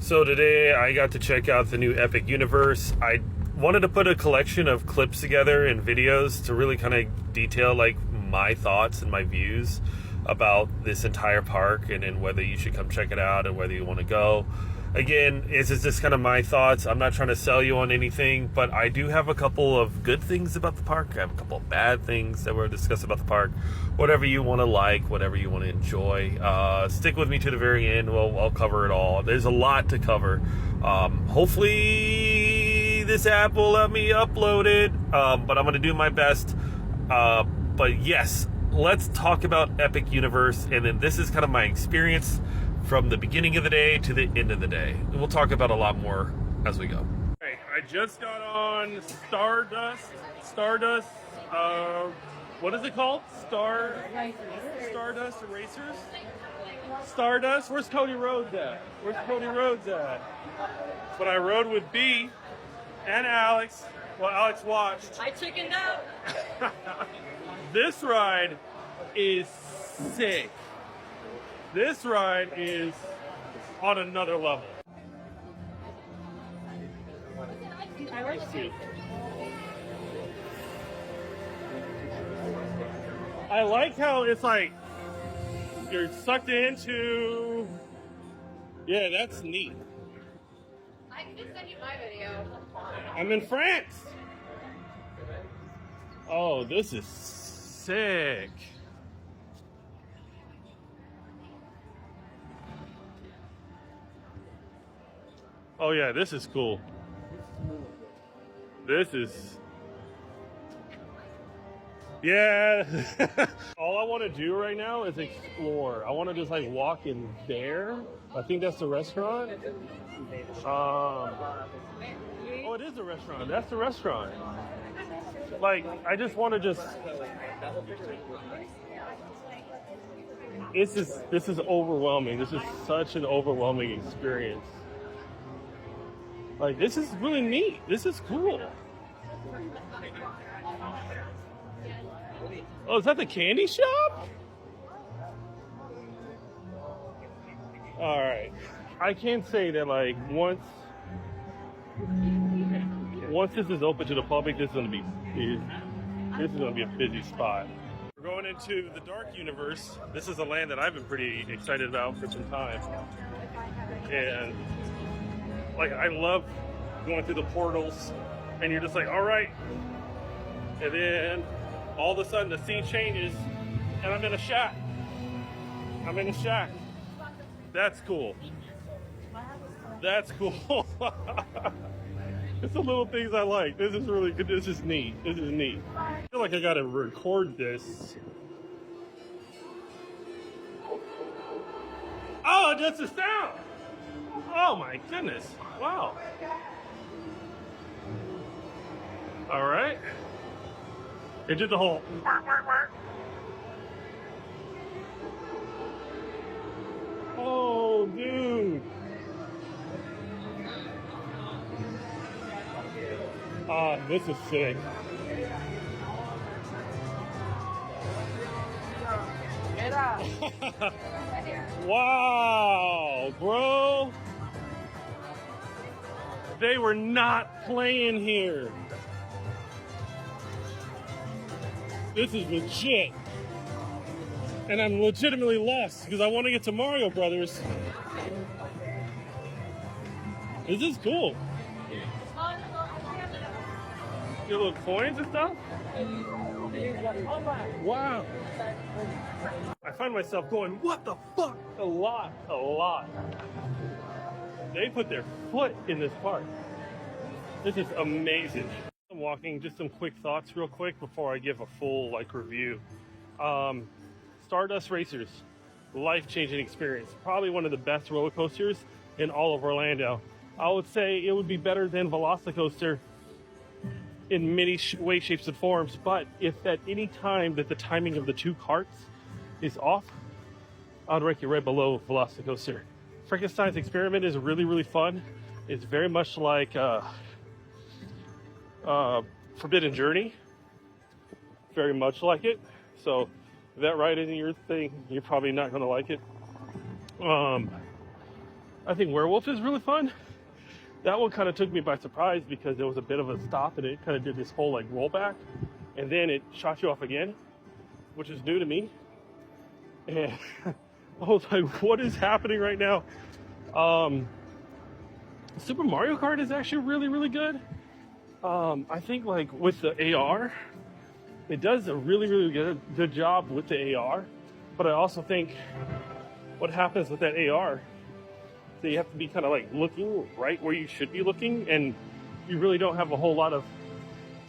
So today I got to check out the new Epic Universe. I wanted to put a collection of clips together and videos to really kind of detail like my thoughts and my views about this entire park and whether you should come check it out and whether you want to go. Again, this is just kind of my thoughts. I'm not trying to sell you on anything, but I do have a couple of good things about the park. I have a couple of bad things that we're discussing about the park. Whatever you want to like, whatever you want to enjoy. Stick with me to the very end. I'll cover it all. There's a lot to cover. Hopefully this app will let me upload it, but I'm going to do my best. But yes, let's talk about Epic Universe, and then this is kind of my experience from the beginning of the day to the end of the day. And we'll talk about a lot more as we go. Hey, I just got on Stardust, what is it called? Stardust Racers? Stardust? Where's Cody Rhodes at? But I rode with B and Alex. Well, Alex watched. I chickened out. This ride is sick. This ride is on another level. I like it. I like how it's like you're sucked into. Yeah, that's neat. I can just send you my video. I'm in France. Oh, this is sick. Oh yeah, this is cool. This is... Yeah. All I want to do right now is explore. I want to just like walk in there. I think that's the restaurant. Oh, it is the restaurant. That's the restaurant. Like, I just want to just... This is overwhelming. This is such an overwhelming experience. Like, this is really neat. This is cool. Oh, is that the candy shop? All right. I can say that, like, once this is open to the public, this is gonna be a busy spot. We're going into the Dark Universe. This is a land that I've been pretty excited about for some time, and like, I love going through the portals, and you're just like, all right, and then all of a sudden the scene changes, and I'm in a shack. That's cool. It's the little things I like. This is really good. This is neat. I feel like I gotta record this. Oh, that's the sound. Oh my goodness. Wow. All right. It did the whole. Oh, dude. This is sick. Wow, bro. They were not playing here. This is legit. And I'm legitimately lost because I want to get to Mario Brothers. This is cool. Get little coins and stuff? Wow. I find myself going, what the fuck? A lot. They put their foot in this park. This is amazing. I'm walking, just some quick thoughts real quick before I give a full like review. Stardust Racers, life-changing experience. Probably one of the best roller coasters in all of Orlando. I would say it would be better than Velocicoaster in many ways, shapes, and forms, but if at any time that the timing of the two carts is off, I'd rank it right below Velocicoaster. Frankenstein's Experiment is really, really fun. It's very much like Forbidden Journey, very much like it. So if that ride isn't your thing, you're probably not going to like it. I think Werewolf is really fun. That one kind of took me by surprise because there was a bit of a stop and it kind of did this whole like rollback, and then it shot you off again, which is new to me. And I was like, what is happening right now? Super Mario Kart is actually really, really good. I think like with the AR, it does a really, really good job with the AR. But I also think what happens with that AR, so you have to be kind of like looking right where you should be looking, and you really don't have a whole lot of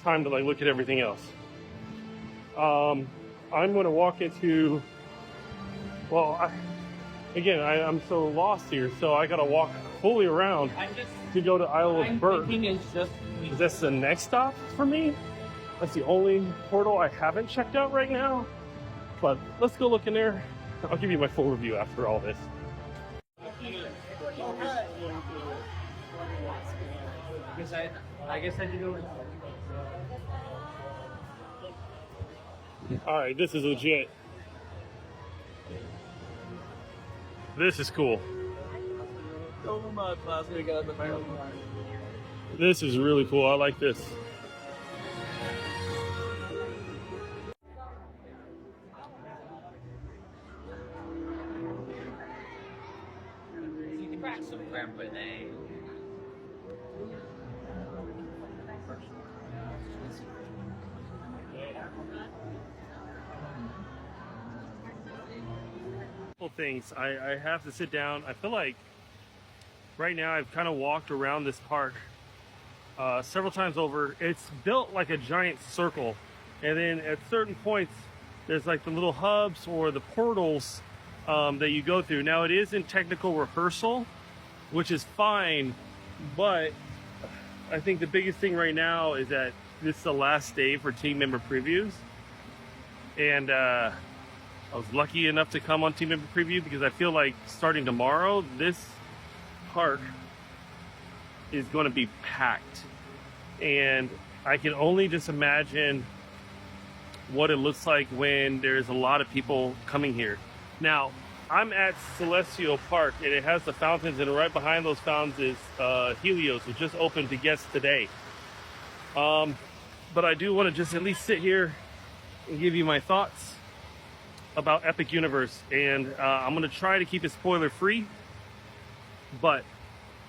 time to like look at everything else. I'm going to walk into, well, I'm so lost here, so I got to walk fully around to go to Isle of Burke. Is this the next stop for me? That's the only portal I haven't checked out right now. But let's go look in there. I'll give you my full review after all this. I guess I did go. All right, this is legit. This is cool. This is really cool. I like this. Things I have to sit down. I feel like right now I've kind of walked around this park several times over. It's built like a giant circle, and then at certain points there's like the little hubs or the portals that you go through. Now it is in technical rehearsal, which is fine, but I think the biggest thing right now is that this is the last day for team member previews, and I was lucky enough to come on team member preview because I feel like starting tomorrow, this park is going to be packed. And I can only just imagine what it looks like when there's a lot of people coming here. Now, I'm at Celestial Park, and it has the fountains, and right behind those fountains is Helios, which just opened to guests today. But I do want to just at least sit here and give you my thoughts about Epic Universe, and I'm gonna try to keep it spoiler free, but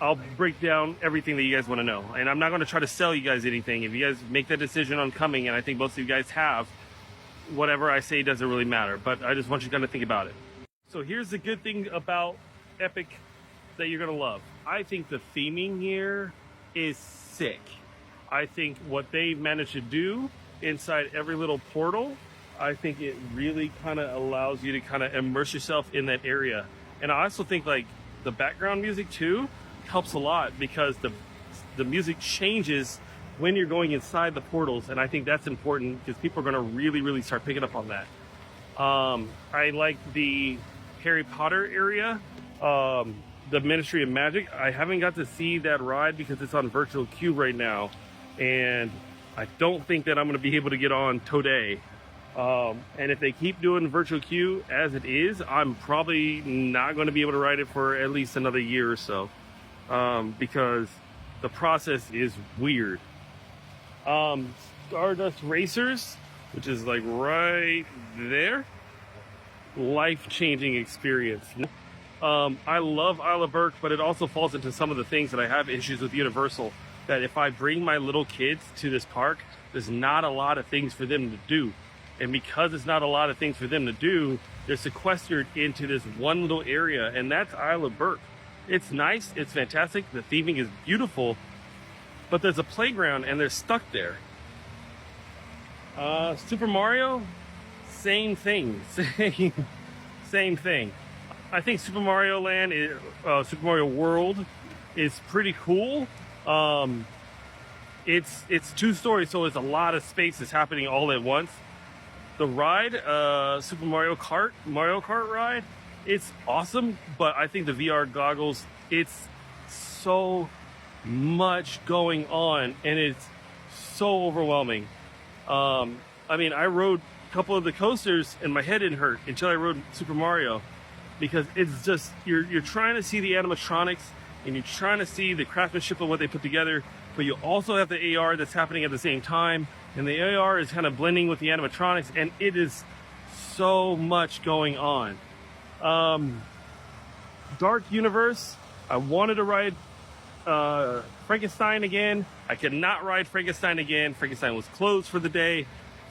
I'll break down everything that you guys want to know, and I'm not going to try to sell you guys anything. If you guys make that decision on coming, and I think most of you guys have, whatever I say doesn't really matter, but I just want you to kind of think about it. So here's the good thing about Epic that you're gonna love. I think the theming here is sick. I think what they managed to do inside every little portal, I think it really kind of allows you to kind of immerse yourself in that area. And I also think like the background music too helps a lot because the music changes when you're going inside the portals, and I think that's important because people are going to really start picking up on that. I like the Harry Potter area, the Ministry of Magic. I haven't got to see that ride because it's on virtual queue right now, and I don't think that I'm going to be able to get on today. And if they keep doing virtual queue as it is, I'm probably not going to be able to ride it for at least another year or so, because the process is weird. Stardust Racers, which is like right there, life-changing experience. I love Isle of Burke, but it also falls into some of the things that I have issues with Universal, that if I bring my little kids to this park, there's not a lot of things for them to do. And because it's not a lot of things for them to do, they're sequestered into this one little area, and that's Isle of Burke. It's nice, it's fantastic, the theming is beautiful, but there's a playground and they're stuck there. Super Mario, same thing. Same thing. I think Super Mario Land, Super Mario World is pretty cool. It's 2 stories, so it's a lot of space that's happening all at once. The ride, Super Mario Kart ride, it's awesome, but I think the VR goggles, it's so much going on and it's so overwhelming. I mean, I rode a couple of the coasters and my head didn't hurt until I rode Super Mario. because it's just you're trying to see the animatronics and you're trying to see the craftsmanship of what they put together, but you also have the AR that's happening at the same time, and the AR is kind of blending with the animatronics, and it is so much going on. Dark Universe, I wanted to ride Frankenstein again. I could not ride Frankenstein again. Frankenstein was closed for the day.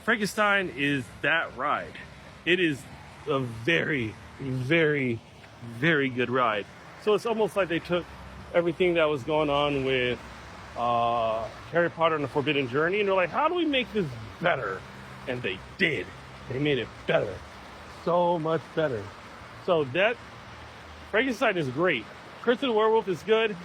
Frankenstein is that ride. It is a very, very, very good ride. So it's almost like they took everything that was going on with Harry Potter and the Forbidden Journey, and they're like, how do we make this better? And they did. They made it better. So much better. So that Frankenstein is great. Curse of the Werewolf is good.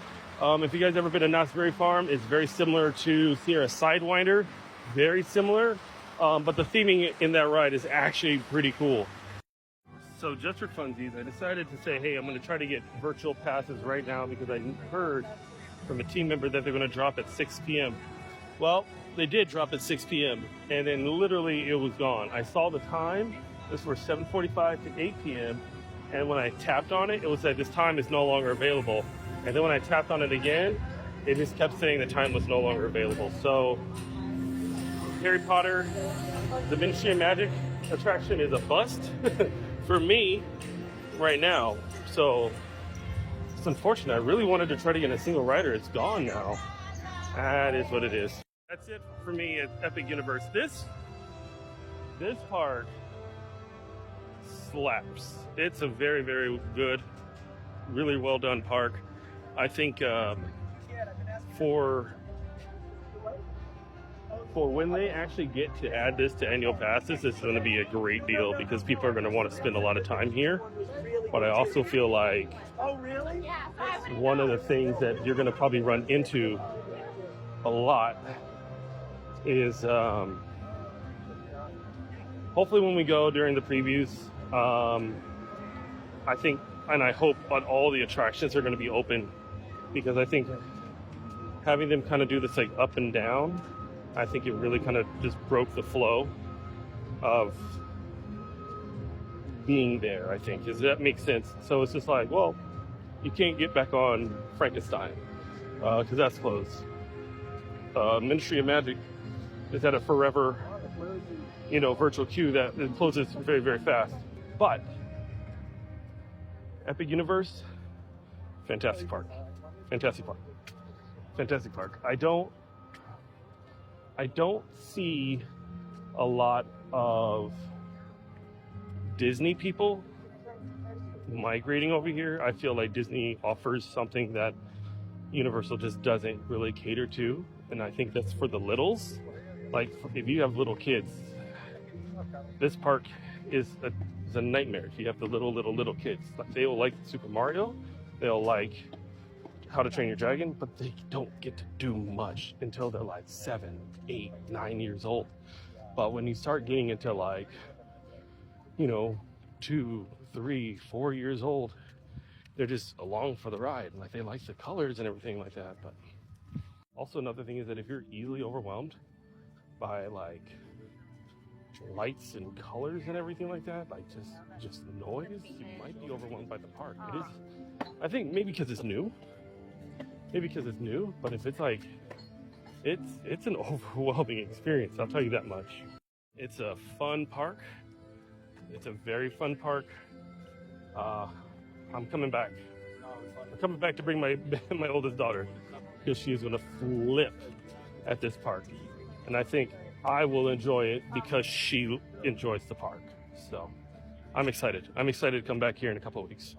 If you guys ever been to Knott's Berry Farm, it's very similar to Sierra Sidewinder. Very similar. But the theming in that ride is actually pretty cool. So just for funsies, I decided to say, hey, I'm going to try to get virtual passes right now because I heard from a team member that they're going to drop at 6 p.m. Well, they did drop at 6 p.m. and then literally it was gone. I saw the time. This was 7:45 to 8 p.m. And when I tapped on it, it was like this time is no longer available. And then when I tapped on it again, it just kept saying the time was no longer available. So Harry Potter, the Ministry of Magic attraction is a bust for me right now. So it's unfortunate. I really wanted to try to get a single rider. It's gone now. That is what it is. That's it for me at Epic Universe. This park slaps. It's a very, very good, really well done park. I think for when they actually get to add this to annual passes, it's going to be a great deal because people are going to want to spend a lot of time here. But I also feel like one of the things that you're going to probably run into a lot is hopefully when we go during the previews, I think and I hope on all the attractions are going to be open, because I think having them kind of do this like up and down, I think it really kind of just broke the flow of being there, I think. Does that make sense? So it's just like, well, you can't get back on Frankenstein because that's closed. Ministry of Magic is at a forever, virtual queue that it closes very, very fast. But Epic Universe, fantastic park. Fantastic park. Fantastic park. I don't see a lot of Disney people migrating over here. I feel like Disney offers something that Universal just doesn't really cater to, and I think that's for the littles. Like, if you have little kids, this park is a nightmare. If you have the little kids, they will like Super Mario, they'll like How to Train Your Dragon, but they don't get to do much until they're like 7, 8, 9 years old. But when you start getting into 2, 3, 4 years old, they're just along for the ride. Like, they like the colors and everything like that. But also another thing is that if you're easily overwhelmed by lights and colors and everything like that, like just noise, you might be overwhelmed by the park. It is, I think, maybe because it's new. But if it's like, it's an overwhelming experience, I'll tell you that much. It's a fun park. It's a very fun park. I'm coming back. I'm coming back to bring my oldest daughter, because she is going to flip at this park. And I think I will enjoy it because she enjoys the park. So I'm excited. I'm excited to come back here in a couple of weeks.